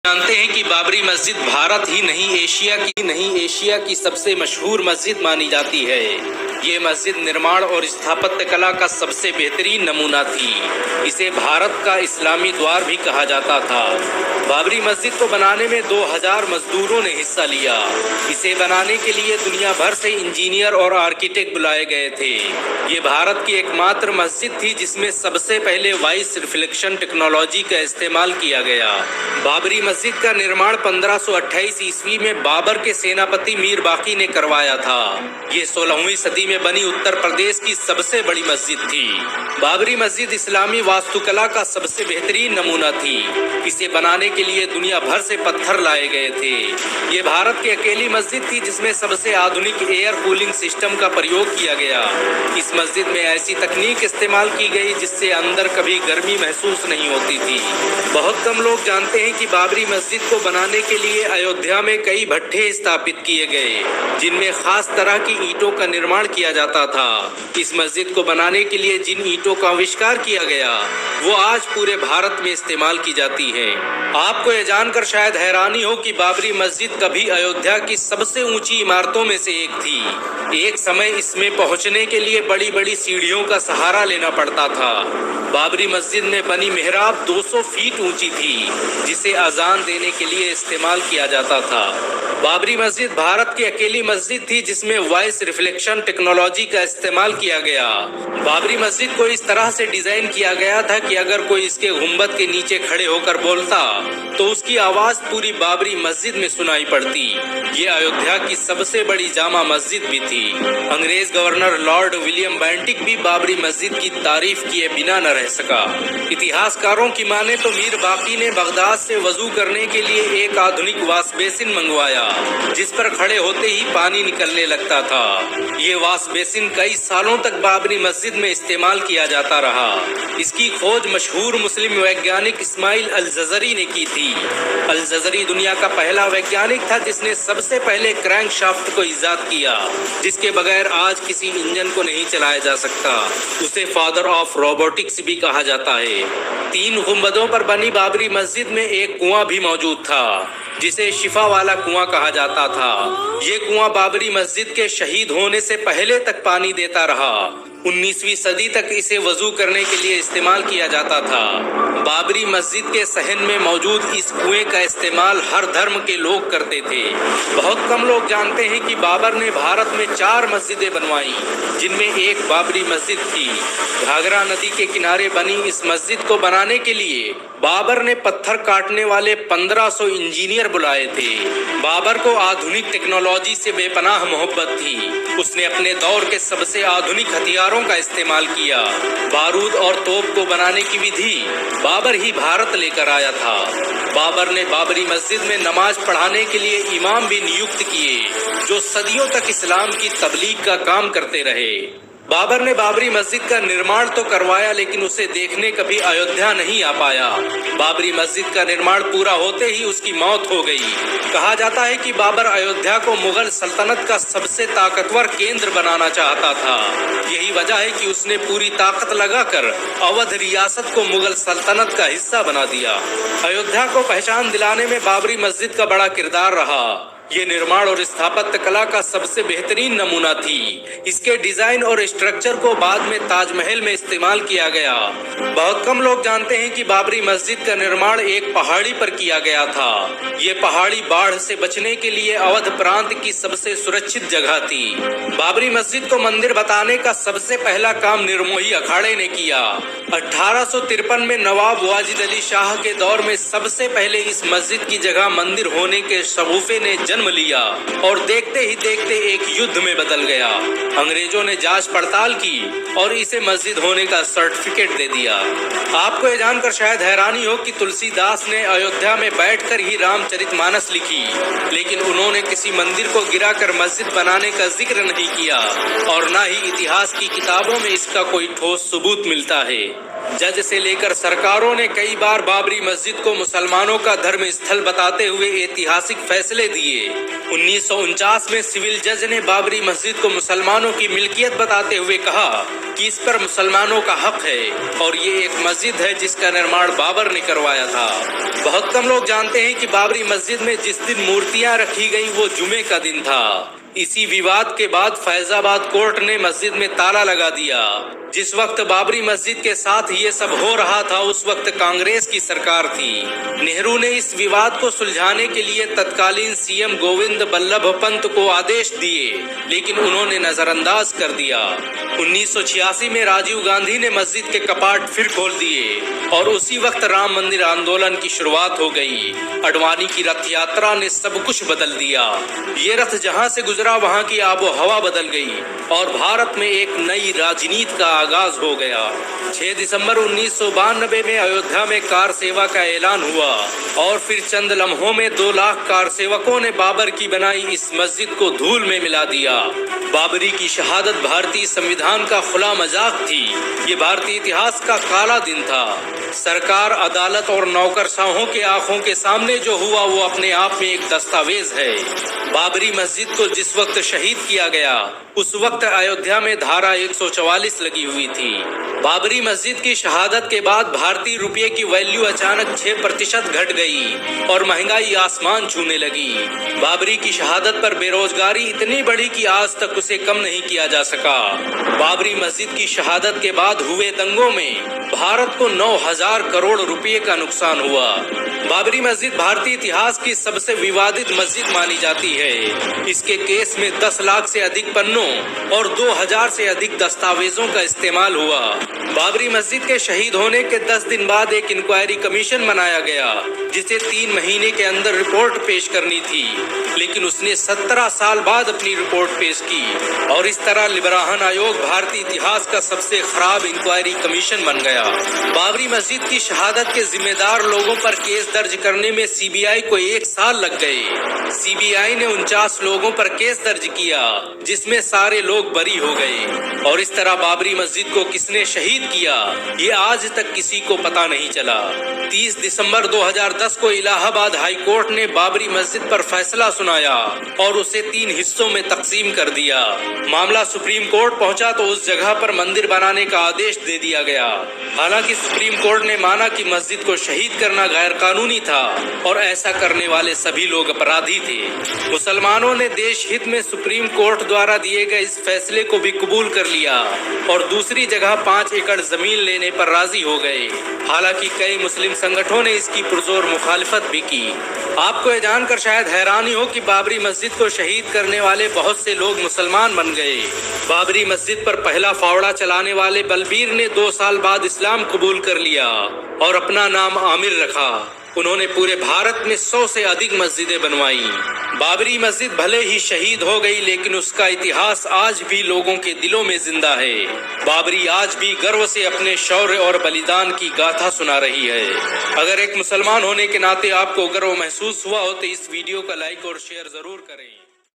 जानते हैं कि बाबरी मस्जिद भारत ही नहीं एशिया की सबसे मशहूर मस्जिद मानी जाती है। ये मस्जिद निर्माण और स्थापत्य कला का सबसे बेहतरीन नमूना थी। इसे भारत का इस्लामी द्वार भी कहा जाता था। बाबरी मस्जिद को बनाने में 2000 मजदूरों ने हिस्सा लिया। इसे बनाने के लिए दुनिया भर से इंजीनियर और आर्किटेक्ट बुलाए गए थे। ये भारत की एकमात्र मस्जिद थी जिसमें सबसे पहले वॉइस रिफ्लेक्शन टेक्नोलॉजी का इस्तेमाल किया गया। बाबरी मस्जिद का निर्माण 1528 ईस्वी में बाबर के सेनापति मीर बाकी ने करवाया था। ये 16वीं सदी में बनी उत्तर प्रदेश की सबसे बड़ी मस्जिद थी। बाबरी मस्जिद इस्लामी वास्तुकला का सबसे बेहतरीन नमूना थी। इसे बनाने के लिए दुनिया भर से पत्थर लाए गए थे। ये भारत की अकेली मस्जिद थी जिसमें सबसे आधुनिक एयर कूलिंग सिस्टम का प्रयोग किया गया। इस मस्जिद में ऐसी तकनीक इस्तेमाल की गई जिससे अंदर कभी गर्मी महसूस नहीं होती थी। बहुत कम लोग जानते हैं कि बाबरी मस्जिद को बनाने के लिए अयोध्या में कई भट्ठे स्थापित किए गए जिनमें खास तरह की ईंटों का निर्माण किया जाता था। इस मस्जिद को बनाने के लिए जिन ईंटों का आविष्कार किया गया वो आज पूरे भारत में इस्तेमाल की जाती है। आपको यह जानकर शायद हैरानी हो कि बाबरी मस्जिद कभी अयोध्या की सबसे ऊंची इमारतों में से एक थी। एक समय इसमें पहुंचने के लिए बड़ी बड़ी सीढ़ियों का सहारा लेना पड़ता था। बाबरी मस्जिद में बनी मेहराब 200 फीट ऊंची थी जिसे अजान देने के लिए इस्तेमाल किया जाता था। बाबरी मस्जिद भारत की अकेली मस्जिद थी जिसमें वॉइस रिफ्लेक्शन टेक्नोलॉजी का इस्तेमाल किया गया। बाबरी मस्जिद को इस तरह से डिजाइन किया गया था कि अगर कोई इसके गुंबद के नीचे खड़े होकर बोलता तो उसकी आवाज पूरी बाबरी मस्जिद में सुनाई पड़ती। ये अयोध्या की सबसे बड़ी जामा मस्जिद भी थी। अंग्रेज गवर्नर लॉर्ड विलियम बेंटिक भी बाबरी मस्जिद की तारीफ किए बिना न रह सका। इतिहासकारों की माने तो मीर बाकी ने बगदाद से वजू करने के लिए एक आधुनिक वाश बेसिन मंगवाया जिस पर खड़े होते ही पानी निकलने लगता था। ये वाश बेसिन कई सालों तक बाबरी मस्जिद में इस्तेमाल किया जाता रहा। इसकी खोज मशहूर मुस्लिम वैज्ञानिक इस्माइल अल-जज़री ने की थी। अल-जज़री दुनिया का पहला वैज्ञानिक था जिसने सबसे पहले क्रैंक शाफ्ट को इजाद किया जिसके बगैर आज किसी इंजन को नहीं चलाया जा सकता। उसे फादर ऑफ रोबोटिक्स भी कहा जाता है। 3 गुंबदों पर बनी बाबरी मस्जिद में एक कुआं भी मौजूद था जिसे शिफा वाला कुआं कहा जाता था। ये कुआं बाबरी मस्जिद के शहीद होने से पहले तक पानी देता रहा। 19वीं सदी तक इसे वजू करने के लिए इस्तेमाल किया जाता था। बाबरी मस्जिद के सहन में मौजूद इस कुएं का इस्तेमाल हर धर्म के लोग करते थे। बहुत कम लोग जानते हैं कि बाबर ने भारत में 4 मस्जिदें बनवाई जिनमें एक बाबरी मस्जिद थी। घाघरा नदी के किनारे बनी इस मस्जिद को बनाने के लिए बाबर ने पत्थर काटने वाले 1500 इंजीनियर बुलाए थे। बाबर को आधुनिक टेक्नोलॉजी से बेपनाह मोहब्बत थी। उसने अपने दौर के सबसे आधुनिक हथियारों का इस्तेमाल किया। बारूद और तोप को बनाने की विधि बाबर ही भारत लेकर आया था। बाबर ने बाबरी मस्जिद में नमाज पढ़ाने के लिए इमाम भी नियुक्त किए जो सदियों तक इस्लाम की तबलीग का काम करते रहे। बाबर ने बाबरी मस्जिद का निर्माण तो करवाया लेकिन उसे देखने कभी अयोध्या नहीं आ पाया। बाबरी मस्जिद का निर्माण पूरा होते ही उसकी मौत हो गई। कहा जाता है कि बाबर अयोध्या को मुगल सल्तनत का सबसे ताकतवर केंद्र बनाना चाहता था। यही वजह है कि उसने पूरी ताकत लगाकर अवध रियासत को मुगल सल्तनत का हिस्सा बना दिया। अयोध्या को पहचान दिलाने में बाबरी मस्जिद का बड़ा किरदार रहा। ये निर्माण और स्थापत्य कला का सबसे बेहतरीन नमूना थी। इसके डिजाइन और स्ट्रक्चर को बाद में ताजमहल में इस्तेमाल किया गया। बहुत कम लोग जानते हैं कि बाबरी मस्जिद का निर्माण एक पहाड़ी पर किया गया था। ये पहाड़ी बाढ़ से बचने के लिए अवध प्रांत की सबसे सुरक्षित जगह थी। बाबरी मस्जिद को मंदिर बताने का सबसे पहला काम निर्मोही अखाड़े ने किया। 1853 में नवाब वाजिद अली शाह के दौर में सबसे पहले इस मस्जिद की जगह मंदिर होने के शगुफे ने जन्म लिया और देखते ही देखते एक युद्ध में बदल गया। अंग्रेजों ने जांच पड़ताल की और इसे मस्जिद होने का सर्टिफिकेट दे दिया। आपको ये जानकर शायद हैरानी हो कि तुलसीदास ने अयोध्या में बैठकर ही रामचरितमानस लिखी लेकिन उन्होंने किसी मंदिर को गिराकर मस्जिद बनाने का जिक्र नहीं किया और न ही इतिहास की किताबों में इसका कोई ठोस सबूत मिलता है। जज से लेकर सरकारों ने कई बार बाबरी मस्जिद को मुसलमानों का धर्म स्थल बताते हुए ऐतिहासिक फैसले दिए 1949 में सिविल जज ने बाबरी मस्जिद को मुसलमानों की मिल्कियत बताते हुए कहा कि इस पर मुसलमानों का हक है और ये एक मस्जिद है जिसका निर्माण बाबर ने करवाया था। बहुत कम लोग जानते हैं कि बाबरी मस्जिद में जिस दिन मूर्तियां रखी गई वो जुमे का दिन था। इसी विवाद के बाद फैजाबाद कोर्ट ने मस्जिद में ताला लगा दिया। जिस वक्त बाबरी मस्जिद के साथ ये सब हो रहा था उस वक्त कांग्रेस की सरकार थी। नेहरू ने इस विवाद को सुलझाने के लिए तत्कालीन सीएम गोविंद बल्लभ पंत को आदेश दिए, लेकिन उन्होंने नजरअंदाज कर दिया। 1986 में राजीव गांधी ने मस्जिद के कपाट फिर खोल दिए और उसी वक्त राम मंदिर आंदोलन की शुरुआत हो गई। अडवाणी की रथ यात्रा ने सब कुछ बदल दिया। ये रथ जहां से गुजरा वहां की आबो हवा बदल गई और भारत में एक नई राजनीति का आगाज हो गया। 6 दिसंबर 1992 में अयोध्या में कार सेवा का ऐलान हुआ और फिर चंद लम्हों में 2 लाख कार सेवकों ने बाबर की बनाई इस मस्जिद को धूल में मिला दिया। बाबरी की शहादत भारतीय संविधान का खुला मजाक थी। ये भारतीय इतिहास का काला दिन था। सरकार, अदालत और नौकरशाहों के आंखों के सामने जो हुआ वो अपने आप में एक दस्तावेज है। बाबरी मस्जिद को जिस वक्त शहीद किया गया उस वक्त अयोध्या में धारा 144 लगी हुई थी। बाबरी मस्जिद की शहादत के बाद भारतीय रुपये की वैल्यू अचानक 6% घट गई और महंगाई आसमान छूने लगी। बाबरी की शहादत पर बेरोजगारी इतनी बढ़ी कि आज तक उसे कम नहीं किया जा सका। बाबरी मस्जिद की शहादत के बाद हुए दंगों में भारत को 9,000 करोड़ रुपए का नुकसान हुआ। बाबरी मस्जिद भारतीय इतिहास की सबसे विवादित मस्जिद मानी जाती है। इसके केस में 10 लाख से अधिक पन्नों और 2000 से अधिक दस्तावेजों का इस्तेमाल हुआ। बाबरी मस्जिद के शहीद होने के 10 दिन बाद एक इंक्वायरी कमीशन बनाया गया जिसे 3 महीने के अंदर रिपोर्ट पेश करनी थी, लेकिन उसने 17 साल बाद अपनी रिपोर्ट पेश की और इस तरह लिबराहन आयोग भारतीय इतिहास का सबसे खराब इंक्वायरी कमीशन बन गया। बाबरी मस्जिद की शहादत के जिम्मेदार लोगों पर केस दर्ज करने में सीबीआई को 1 साल लग गए। सीबीआई ने 49 लोगों पर केस दर्ज किया जिसमें सारे लोग बरी हो गए और इस तरह बाबरी मस्जिद को किसने शहीद किया ये आज तक किसी को पता नहीं चला। 30 दिसंबर 2010 को इलाहाबाद हाई कोर्ट ने बाबरी मस्जिद पर फैसला सुनाया और उसे 3 हिस्सों में तकसीम कर दिया। मामला सुप्रीम कोर्ट पहुंचा तो उस जगह पर मंदिर बनाने का आदेश दे दिया गया। हालांकि सुप्रीम कोर्ट ने माना कि मस्जिद को शहीद करना गैर कानूनी था और ऐसा करने वाले सभी लोग अपराधी थे। मुसलमानों ने देश हित में सुप्रीम कोर्ट द्वारा दिए गए इस फैसले को भी कबूल कर लिया और दूसरी जगह 5 एकड़ जमीन लेने पर राजी हो गए। हालांकि कई मुस्लिम संगठनों ने इसकी पुरजोर मुखालिफत भी की। आपको यह जानकर शायद हैरानी हो कि बाबरी मस्जिद को शहीद करने वाले बहुत से लोग मुसलमान बन गए। बाबरी मस्जिद पर पहला फावड़ा चलाने वाले बलबीर ने 2 साल बाद इस्लाम कबूल कर लिया और अपना नाम आमिर रखा। उन्होंने पूरे भारत में 100 से अधिक मस्जिदें बनवाई। बाबरी मस्जिद भले ही शहीद हो गई लेकिन उसका इतिहास आज भी लोगों के दिलों में जिंदा है। बाबरी आज भी गर्व से अपने शौर्य और बलिदान की गाथा सुना रही है। अगर एक मुसलमान होने के नाते आपको गर्व महसूस हुआ हो तो इस वीडियो का लाइक और शेयर जरूर करें।